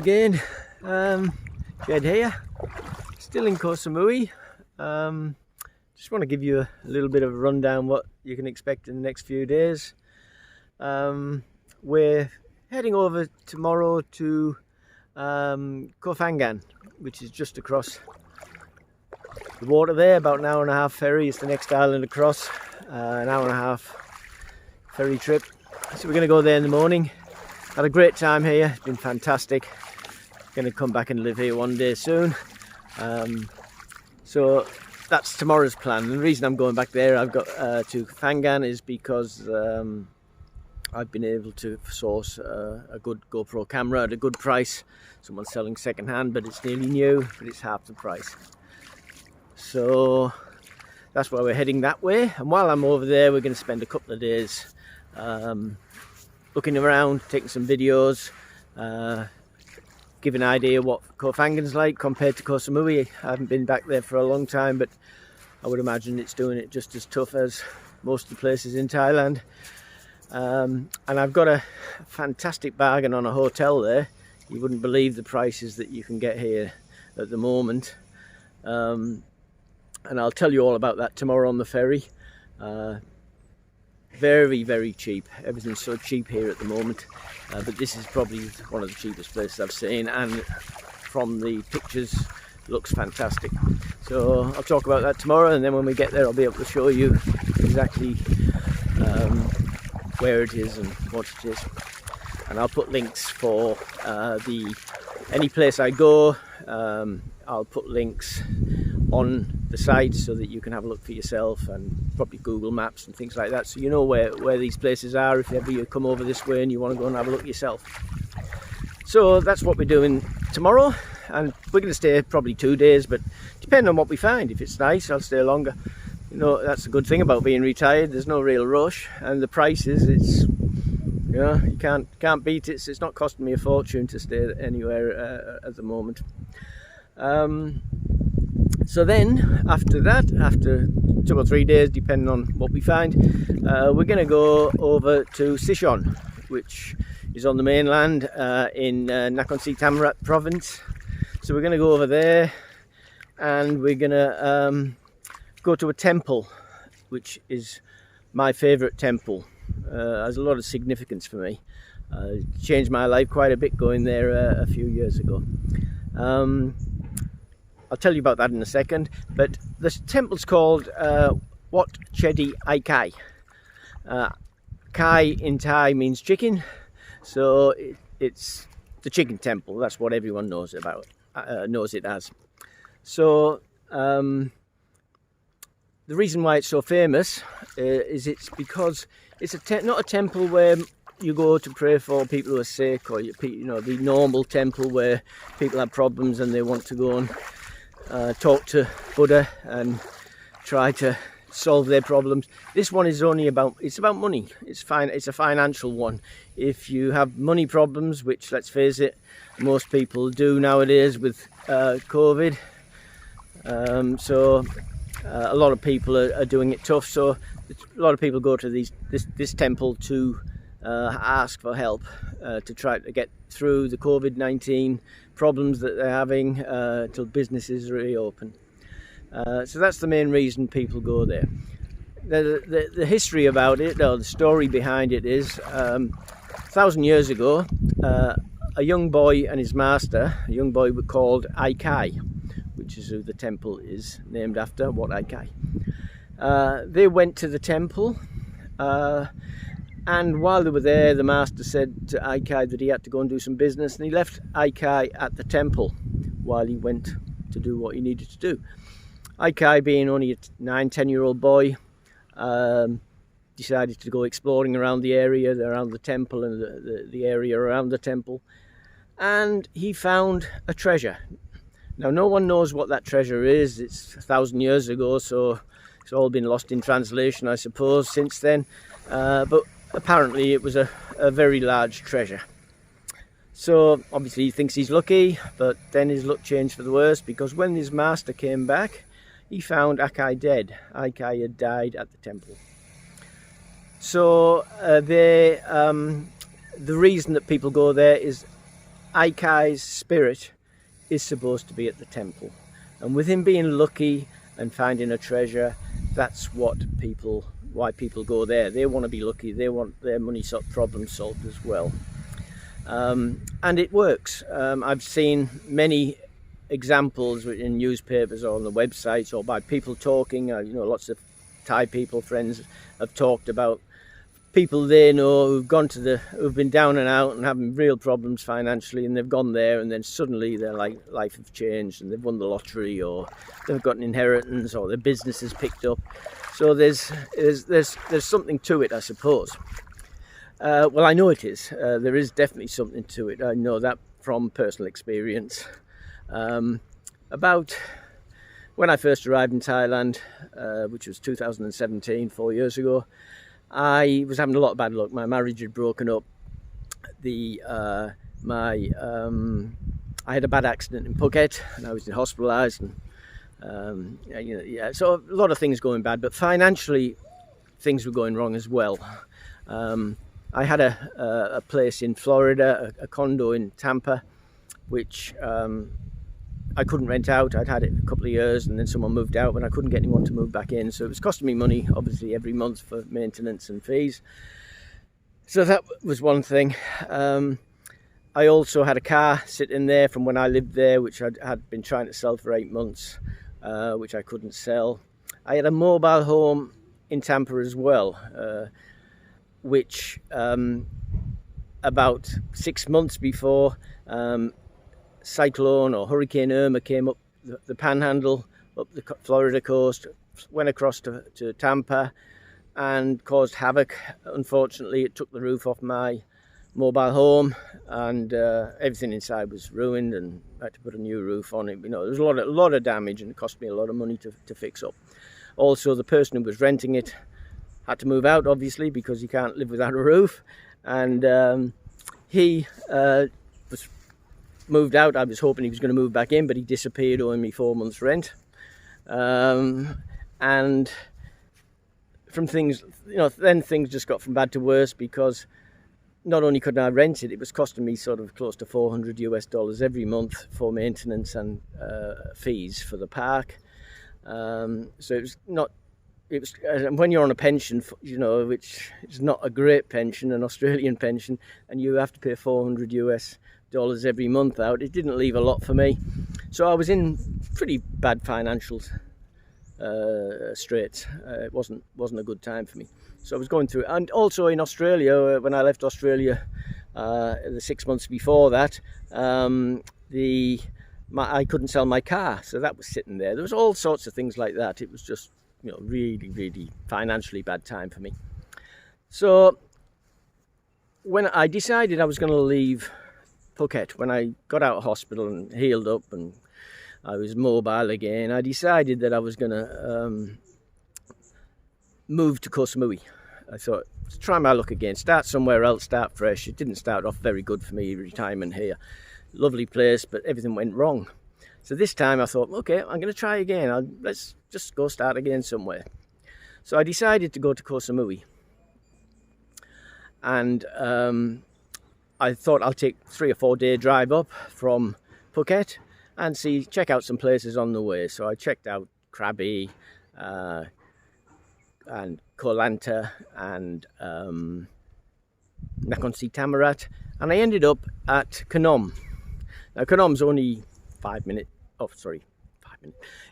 again. Jed here, still in Koh Samui. Just want to give you a little bit of a rundown what you can expect in the next few days. We're heading over tomorrow to Ko Phangan, which is just across the water there, about an hour and a half ferry. It's the next island across, an hour and a half ferry trip. So we're going to go there in the morning. Had a great time here, it's been fantastic. Going to come back and live here one day soon. So that's tomorrow's plan. And the reason I'm going back there, I've got to Phangan, is because I've been able to source a good GoPro camera at a good price. Someone's selling second hand, but it's nearly new, but it's half the price. So that's why we're heading that way. And while I'm over there, we're going to spend a couple of days looking around, taking some videos, give an idea what Ko Phangan's like compared to Koh Samui. I haven't been back there for a long time, but I would imagine it's doing it just as tough as most of the places in Thailand. And I've got a fantastic bargain on a hotel there. You wouldn't believe the prices that you can get here at the moment. And I'll tell you all about that tomorrow on the ferry. Very, very cheap. Everything's so cheap here at the moment, but this is probably one of the cheapest places I've seen, and from the pictures looks fantastic. So I'll talk about that tomorrow, and then when we get there I'll be able to show you exactly where it is and what it is, and I'll put links for any place I go. I'll put links on the site so that you can have a look for yourself, and probably Google Maps and things like that, so you know where these places are if ever you come over this way and you want to go and have a look yourself. So that's what we're doing tomorrow, and we're going to stay probably 2 days, but depending on what we find. If it's nice, I'll stay longer. You know, that's a good thing about being retired. There's no real rush, and the prices, it's, you know, you can't beat it. So it's not costing me a fortune to stay anywhere at the moment. So then after that, after 2 or 3 days depending on what we find, we're going to go over to Sichuan, which is on the mainland in Nakhon Si Thammarat province. So we're going to go over there, and we're going to go to a temple, which is my favourite temple. Has a lot of significance for me. Changed my life quite a bit going there a few years ago. I'll tell you about that in a second, but the temple's called Wat Chedi Ai Kai. Kai in Thai means chicken, so it's the chicken temple. That's what everyone knows about, knows it as. So the reason why it's so famous is it's because it's not a temple where you go to pray for people who are sick, or you know, the normal temple where people have problems and they want to go and talk to Buddha and try to solve their problems. This one is only about, it's about money. It's fine. It's a financial one. If you have money problems, which, let's face it, most people do nowadays with COVID, so a lot of people are doing it tough. So a lot of people go to this temple to ask for help, to try to get through the COVID-19 problems that they're having till businesses reopen. So that's the main reason people go there. The history about it, or the story behind it, is 1,000 years ago, a young boy and his master, a young boy called Ai Kai, which is who the temple is named after, Wat Ai Kai. They went to the temple, and while they were there, the master said to Ai Kai that he had to go and do some business, and he left Ai Kai at the temple while he went to do what he needed to do. Ai Kai, being only a 9-10-year-old boy, decided to go exploring around the area, around the temple and the area around the temple, and he found a treasure. Now, no one knows what that treasure is. It's 1,000 years ago, so it's all been lost in translation, I suppose, since then. But apparently it was a very large treasure. So obviously he thinks he's lucky, but then his luck changed for the worse, because when his master came back, he found Ai Kai dead. Ai Kai had died at the temple. So the reason that people go there is Aikai's spirit is supposed to be at the temple, and with him being lucky and finding a treasure, that's why people go there. They want to be lucky, they want their money problem solved as well. And it works. I've seen many examples in newspapers or on the websites or by people talking. Lots of Thai people, friends, have talked about people they know who've been down and out and having real problems financially, and they've gone there, and then suddenly their life has changed, and they've won the lottery, or they've got an inheritance, or their business has picked up. So there's something to it, I suppose. Well, I know it is. There is definitely something to it. I know that from personal experience. About when I first arrived in Thailand, which was 2017, 4 years ago, I was having a lot of bad luck. My marriage had broken up. I had a bad accident in Phuket, and I was hospitalised, and so a lot of things going bad. But financially, things were going wrong as well. I had a place in Florida, a condo in Tampa, which I couldn't rent out. I'd had it a couple of years, and then someone moved out, and I couldn't get anyone to move back in. So it was costing me money, obviously, every month for maintenance and fees. So that was one thing. I also had a car sitting there from when I lived there, which I had been trying to sell for 8 months, which I couldn't sell. I had a mobile home in Tampa as well, which about 6 months before Cyclone or Hurricane Irma came up the panhandle, up the Florida coast, went across to Tampa and caused havoc. Unfortunately, it took the roof off my mobile home, and everything inside was ruined, and I had to put a new roof on it. There was a lot of damage, and it cost me a lot of money to fix up. Also, the person who was renting it had to move out, obviously, because you can't live without a roof, and he was moved out. I was hoping he was going to move back in, but he disappeared, owing me 4 months rent. And from things, then things just got from bad to worse, because not only couldn't I rent it, it was costing me sort of close to $400 every month for maintenance and fees for the park. So when you're on a pension, which is not a great pension, an Australian pension, and you have to pay $400 every month out, it didn't leave a lot for me. So I was in pretty bad financial straits. It wasn't a good time for me. So I was going through it. And also in Australia, when I left Australia the 6 months before that, I couldn't sell my car, so that was sitting there. There was all sorts of things like that. It was just really, really financially bad time for me. So when I decided I was going to leave Phuket, when I got out of hospital and healed up and I was mobile again, I decided that I was going to move to Koh Samui. I thought, let's try my luck again, start somewhere else, start fresh. It didn't start off very good for me, retirement here. Lovely place, but everything went wrong. So this time I thought, okay, I'm going to try again. Let's just go start again somewhere. So I decided to go to Koh Samui. And I thought I'll take 3 or 4 day drive up from Phuket and check out some places on the way. So I checked out Krabi and Koh Lanta and Nakhon Si Thammarat, and I ended up at Koh Nom. Now Koh Nom's only 5 minutes.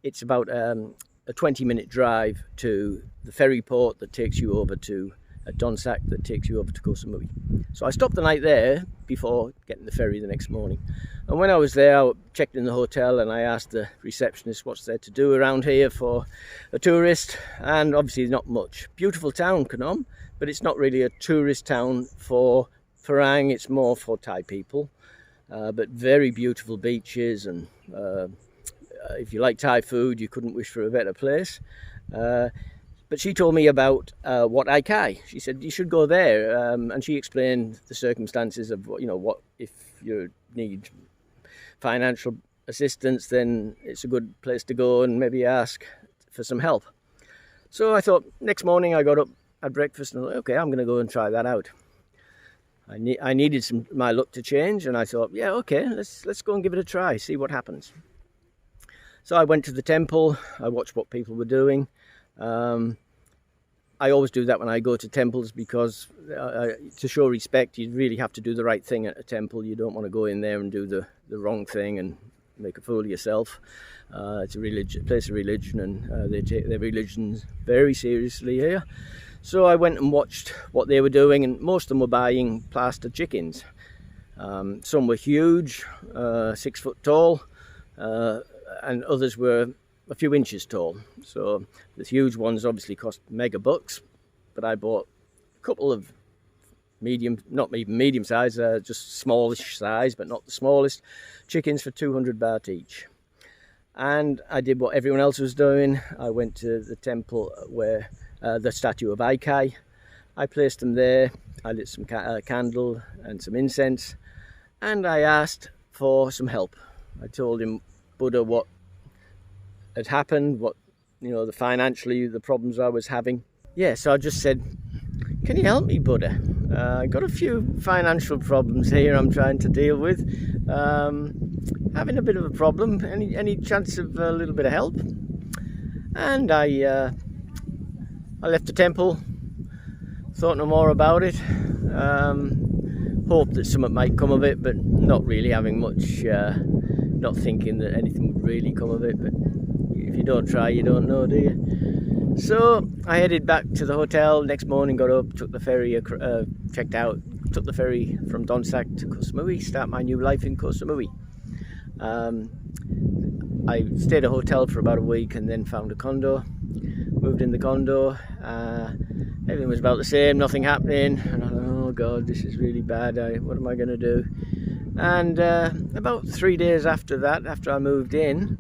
It's about a 20-minute drive to the ferry port that takes you over to Donsak, that takes you over to Koh Samui. So I stopped the night there before getting the ferry the next morning. And when I was there, I checked in the hotel and I asked the receptionist what's there to do around here for a tourist, and obviously not much. Beautiful town, Koh Nom, but it's not really a tourist town for Pharang, it's more for Thai people. But very beautiful beaches, and if you like Thai food, you couldn't wish for a better place. But she told me about Wat Aikai. She said you should go there, and she explained the circumstances of what if you need financial assistance, then it's a good place to go and maybe ask for some help. So I thought, next morning I got up, had breakfast, and I thought, okay, I'm going to go and try that out. I needed my luck to change, and I thought, yeah, okay, let's go and give it a try, see what happens. So I went to the temple. I watched what people were doing. I always do that when I go to temples, because to show respect, you really have to do the right thing at a temple. You don't want to go in there and do the wrong thing and make a fool of yourself. It's a place of religion, and they take their religion very seriously here. So I went and watched what they were doing, and most of them were buying plaster chickens. Some were huge, 6 foot tall, and others were a few inches tall. So the huge ones obviously cost mega bucks, but I bought a couple of not even medium size, just smallish size, but not the smallest, chickens for 200 baht each. And I did what everyone else was doing. I went to the temple where the statue of Aikai. I placed them there. I lit some candle and some incense, and I asked for some help. I told him, Buddha, what had happened, what, financially, the problems I was having. Yeah, so I just said, can you help me, Buddha? I got a few financial problems here I'm trying to deal with. Having a bit of a problem. Any chance of a little bit of help? And I left the temple, thought no more about it, hoped that something might come of it, but not really having much, not thinking that anything would really come of it. But if you don't try, you don't know, do you? So I headed back to the hotel. Next morning, got up, took the ferry, checked out, took the ferry from Donsak to Koh Samui, start my new life in Koh Samui. I stayed at a hotel for about a week and then found a condo, moved in the condo. Everything was about the same, nothing happening, and I thought, oh God, this is really bad. What am I going to do? And about 3 days after that, after I moved in,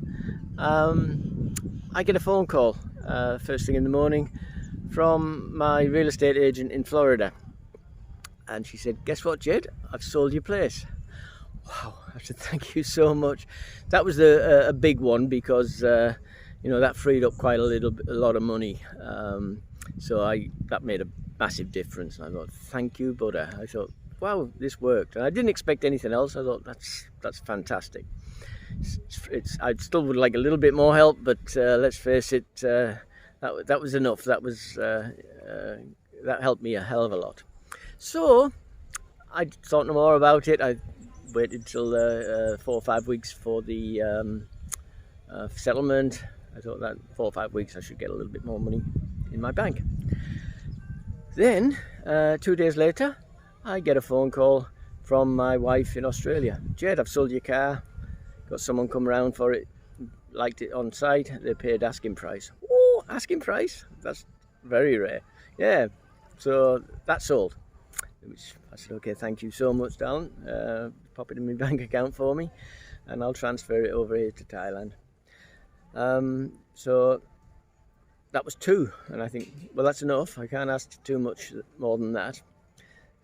I get a phone call first thing in the morning from my real estate agent in Florida, and she said, guess what, Jed, I've sold your place. Wow, I said, thank you so much. That was a big one, because that freed up quite a lot of money. So that made a massive difference. And I thought, thank you, Buddha. I thought, wow, this worked. And I didn't expect anything else. I thought, that's fantastic. I still would like a little bit more help, but let's face it, that was enough. That helped me a hell of a lot. So I thought no more about it. I waited till 4 or 5 weeks for the settlement. I thought that 4 or 5 weeks I should get a little bit more money in my bank. Then 2 days later, I get a phone call from my wife in Australia. Jed, I've sold your car. Got someone come around for it, liked it on site. They paid asking price. Oh, asking price? That's very rare. Yeah, so that's sold. I said, okay, thank you so much, darling. Pop it in my bank account for me, and I'll transfer it over here to Thailand. So that was 2, and I think, well, that's enough. I can't ask too much more than that.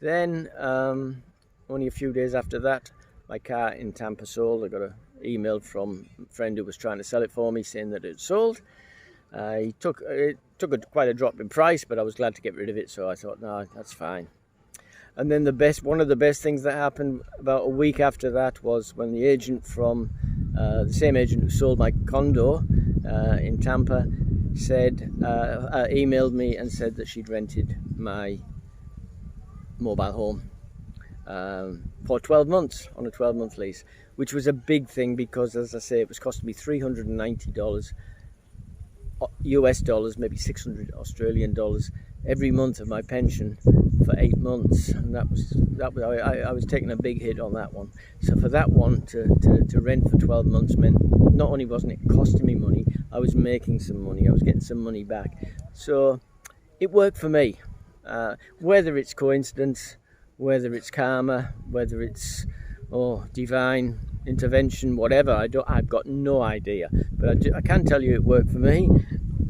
Then only a few days after that, my car in Tampa sold. I got an email from a friend who was trying to sell it for me, saying that it sold. It took quite a drop in price, but I was glad to get rid of it, so I thought, no, that's fine. And then one of the best things that happened about a week after that was when the agent from the same agent who sold my condo in Tampa emailed me and said that she'd rented my mobile home for 12 months on a 12-month lease, which was a big thing, because, as I say, it was costing me $390 US dollars, maybe 600 Australian dollars every month of my pension for 8 months, and I was taking a big hit on that one. So for that one to rent for 12 months meant not only wasn't it costing me money, I was making some money. I was getting some money back. So it worked for me. Whether it's coincidence, whether it's karma, whether it's divine intervention, whatever, I've got no idea. But I can tell you it worked for me,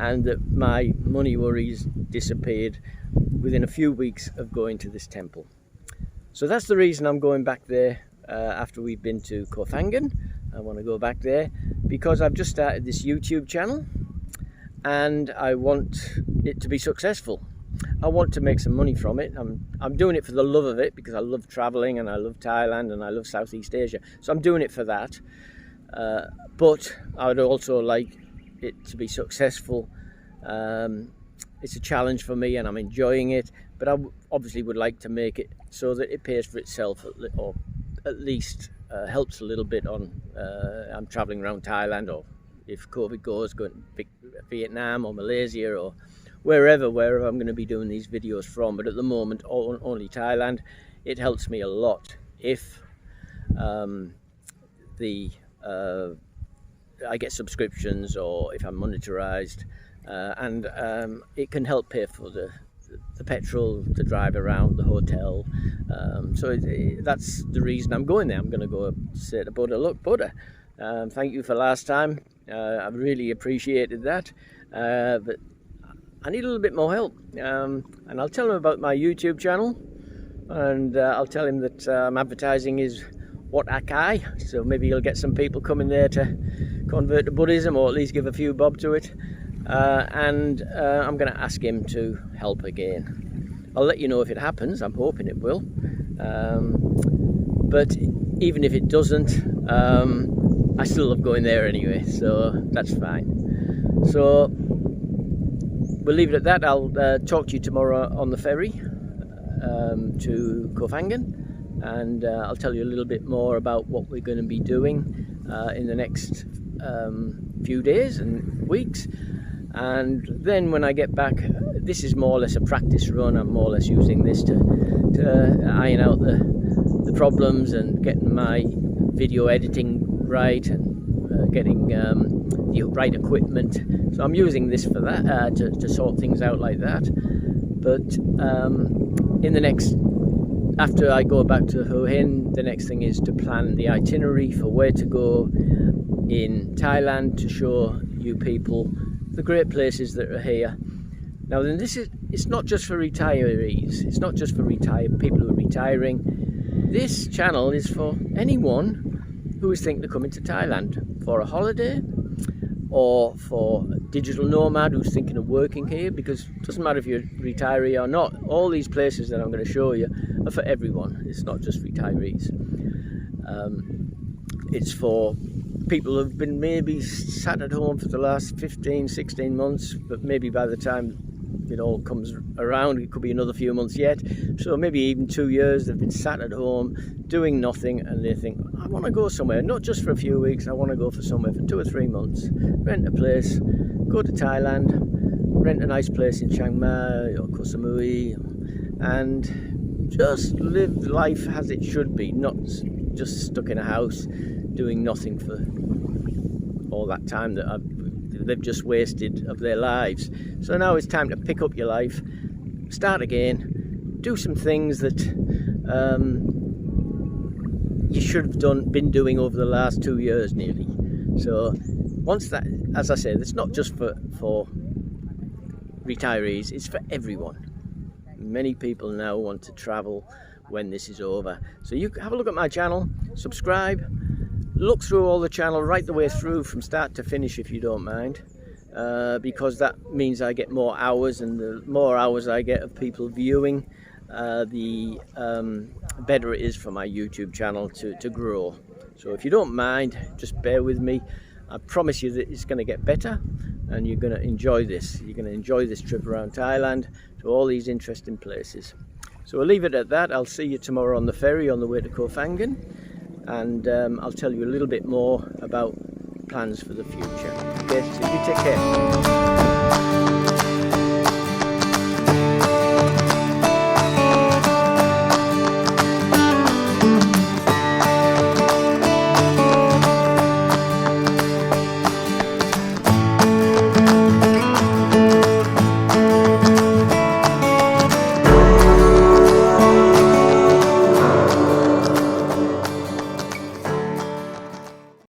and that my money worries disappeared within a few weeks of going to this temple. So that's the reason I'm going back there after we've been to Ko Phangan. I want to go back there because I've just started this YouTube channel and I want it to be successful. I want to make some money from it. I'm doing it for the love of it, because I love traveling and I love Thailand and I love Southeast Asia. So I'm doing it for that. But I would also like it to be successful. It's a challenge for me and I'm enjoying it, but I obviously would like to make it so that it pays for itself, or at least helps a little bit on I'm traveling around Thailand, or if COVID goes, going to Vietnam or Malaysia or wherever I'm going to be doing these videos from. But at the moment, only Thailand. It helps me a lot if I get subscriptions, or if I'm monetized, and it can help pay for the petrol to drive around, the hotel. So that's the reason I'm going there. I'm going to go say to Buddha, look, Buddha, thank you for last time. I really appreciated that, but I need a little bit more help. And I'll tell him about my YouTube channel, and I'll tell him that I'm advertising his Wat Akai, so maybe he'll get some people coming there to convert to Buddhism, or at least give a few bob to it. And I'm going to ask him to help again. I'll let you know if it happens. I'm hoping it will. But even if it doesn't, I still love going there anyway, so that's fine. So we'll leave it at that. I'll talk to you tomorrow on the ferry to Ko Phangan, and I'll tell you a little bit more about what we're going to be doing in the next few days and weeks. And then when I get back, this is more or less a practice run. I'm more or less using this to iron out the problems and getting my video editing right, and getting the right equipment. So I'm using this for that, to sort things out like that. But in the next, after I go back to Ho Hin, the next thing is to plan the itinerary for where to go in Thailand, to show you people the great places that are here. Now then, it's not just for retirees, it's not just for people who are retiring. This channel is for anyone who is thinking of coming to Thailand for a holiday, or for a digital nomad who's thinking of working here, because it doesn't matter if you're a retiree or not. All these places that I'm going to show you are for everyone. It's not just retirees. It's for people who've been maybe sat at home for the last 15, 16 months, but maybe by the time it all comes around, it could be another few months yet. So maybe even 2 years, they've been sat at home doing nothing, and they think, I want to go somewhere, not just for a few weeks, I want to go for somewhere for 2 or 3 months, rent a place, go to Thailand, rent a nice place in Chiang Mai or Koh Samui, and just live life as it should be, not just stuck in a house doing nothing for all that time that they've just wasted of their lives. So now it's time to pick up your life, start again, do some things that you should have been doing over the last 2 years nearly. So once that, as I said, it's not just for retirees, it's for everyone. Many people now want to travel when this is over. So you have a look at my channel, subscribe, look through all the channel right the way through from start to finish if you don't mind, because that means I get more hours, and the more hours I get of people viewing, the better it is for my YouTube channel to grow. So if you don't mind, just bear with me. I promise you that it's going to get better, and you're going to enjoy this. You're going to enjoy this trip around Thailand to all these interesting places. So we'll leave it at that. I'll see you tomorrow on the ferry on the way to Ko Phangan, and I'll tell you a little bit more about plans for the future. Okay, so you take care.